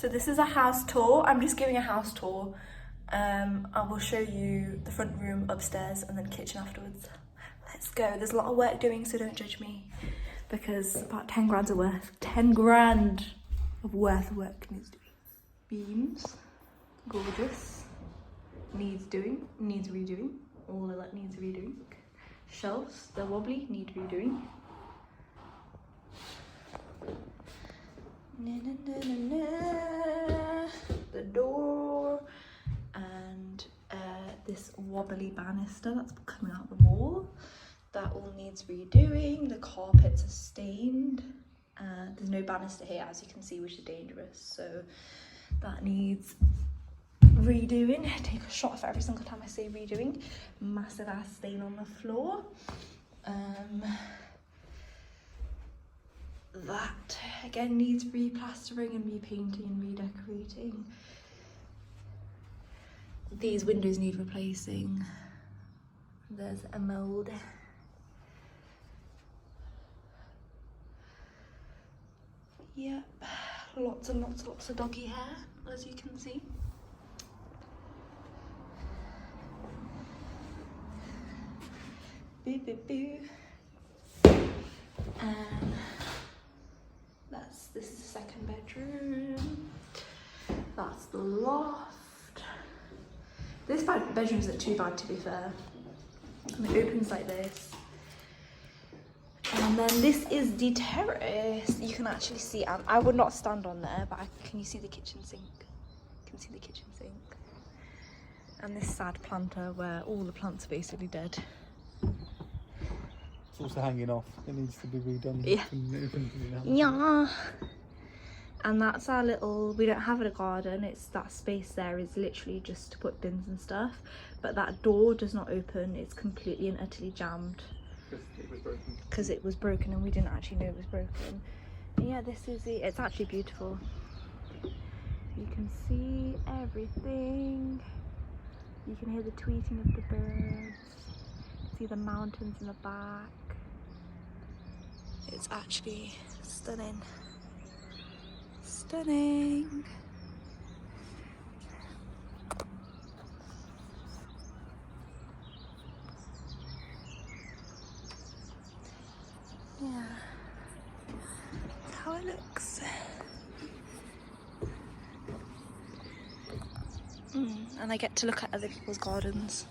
So this is a house tour. I'm just giving a house tour. I will show you the front room upstairs and then kitchen afterwards. Let's go. There's a lot of work doing, so don't judge me, because about 10 grand's worth. 10 grand of worth of work needs doing. Beams, gorgeous. Needs doing, needs redoing. All of that needs redoing. Shelves, they're wobbly, need redoing. Na, na, na, na, na. The door and this wobbly banister that's coming out the wall, that all needs redoing. The carpets are stained. There's no banister here, as you can see, which is dangerous, so that needs redoing. Take a shot of every single time I say redoing. Massive ass stain on the floor. That again needs replastering and repainting and redecorating. These windows need replacing. There's a mold. Yep, lots and lots of doggy hair, as you can see. Boo boo boo. And this is the second bedroom. That's the loft. This bedroom isn't too bad, to be fair. And it opens like this. And then this is the terrace. You can actually see, I would not stand on there, but can you see the kitchen sink? You can see the kitchen sink. And this sad planter where all the plants are basically dead. It's also hanging off. It needs to be redone. Yeah. Yeah. And that's our little, we don't have a garden, it's that space there is literally just to put bins and stuff. But that door does not open, it's completely and utterly jammed. Because it was broken and we didn't actually know it was broken. And yeah, this is it. It's actually beautiful. You can see everything. You can hear the tweeting of the birds. See the mountains in the back. It's actually stunning. Stunning. Yeah, that's how it looks. And I get to look at other people's gardens.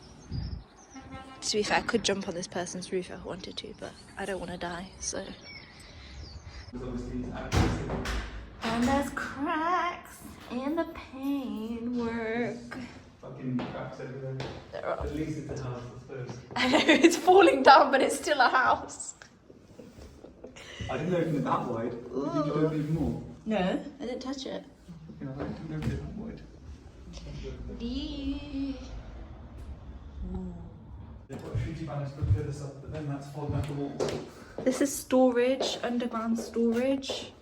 To be fair, I could jump on this person's roof if I wanted to, but I don't want to die, so. And there's cracks in the paintwork. Fucking cracks everywhere. There are. At least it's a house, I suppose. I know, it's falling down, but it's still a house. I didn't open it that wide. Did you open it even more? No, I didn't touch it. You know, I didn't open it that wide. They've got a shooty banister to this up, but then that's falling out the wall. This is storage, underground storage.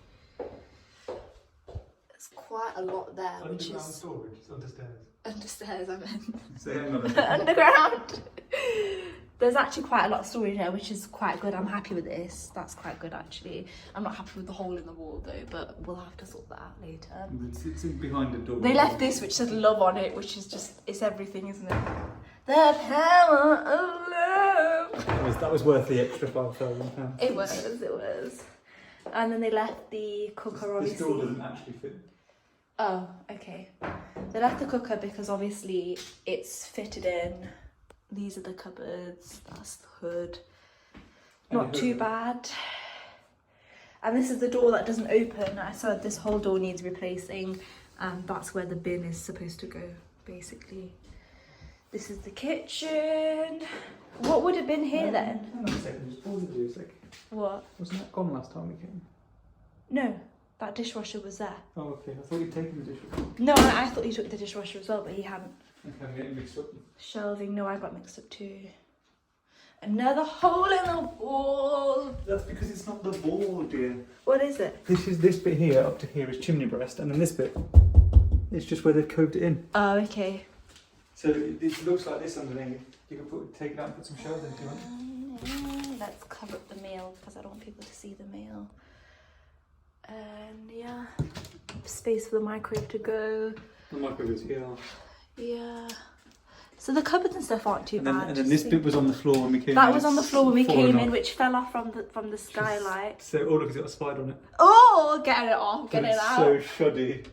There's quite a lot there, which Underground is storage, it's understairs. understairs, I meant. Say another. Underground. There's actually quite a lot of storage there, which is quite good. I'm happy with this. That's quite good, actually. I'm not happy with the hole in the wall, though, but we'll have to sort that out later. It's in behind the door. They left this, which says love on it, which is just, it's everything, isn't it? The power of love. That was worth the extra £5,000. It was. And then they left the cooker, obviously. This door doesn't actually fit. Oh, okay. They left the cooker because obviously it's fitted in. These are the cupboards, that's the hood. Not too bad. And this is the door that doesn't open. I said this whole door needs replacing, and that's where the bin is supposed to go, basically. This is the kitchen. What would have been here then? Hang on a second, just pause it for a sec. What? Wasn't that gone last time we came? No, that dishwasher was there. Oh, okay. I thought you'd taken the dishwasher. No, I thought he took the dishwasher as well, but he hadn't. Okay, I'm getting mixed up. Shelving, no, I got mixed up too. Another hole in the wall. That's because it's not the wall, dear. What is it? This bit here up to here is chimney breast, and then this bit, it's just where they've coved it in. Oh, okay. So it looks like this underneath. You can take it out and put some shelves in if you want. Let's cover up the mail because I don't want people to see the mail. And yeah, space for the microwave to go. The microwave is here. Yeah. So the cupboards and stuff aren't too bad. And then this bit was on the floor when we came in. That was on the floor when we came in, off. which fell off from the skylight. So, oh look, it's got a spider on it. Oh, getting it off, getting it It's out. so shoddy.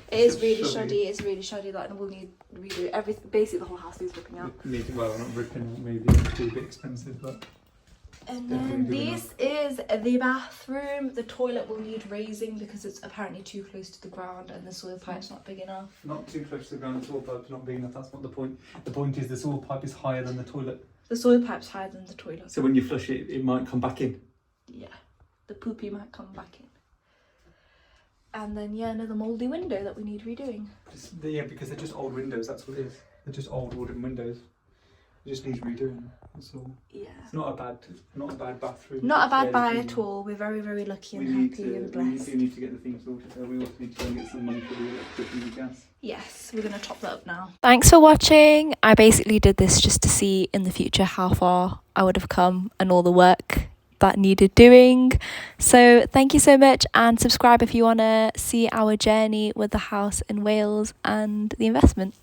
It is so really shoddy. shoddy. It's really shoddy. Like, we'll need redo everything. Basically, the whole house needs ripping out. Well, not ripping, maybe it's a bit expensive, but. And Definitely then good this is the bathroom. The toilet will need raising because it's apparently too close to the ground and the soil pipe's not big enough. Not too close to the ground, the soil pipe's not big enough, that's not the point. The point is the soil pipe is higher than the toilet. The soil pipe's higher than the toilet. So when you flush it, it might come back in. Yeah, the poopy might come back in. And then, yeah, another mouldy window that we need redoing. Yeah, because they're just old windows, that's what it is. They're just old wooden windows. It just needs redoing, that's all. Yeah. It's not a bad bathroom. Not a bad It's buy fairly at clean. all. We're very, very lucky We and need happy to, and we blessed. need to get the thing sorted, so we also need to try and get some money for the electricity and the gas. Yes, we're going to top that up now. Thanks for watching. I basically did this just to see in the future how far I would have come and all the work that needed doing. So thank you so much, and subscribe if you want to see our journey with the house in Wales and the investment.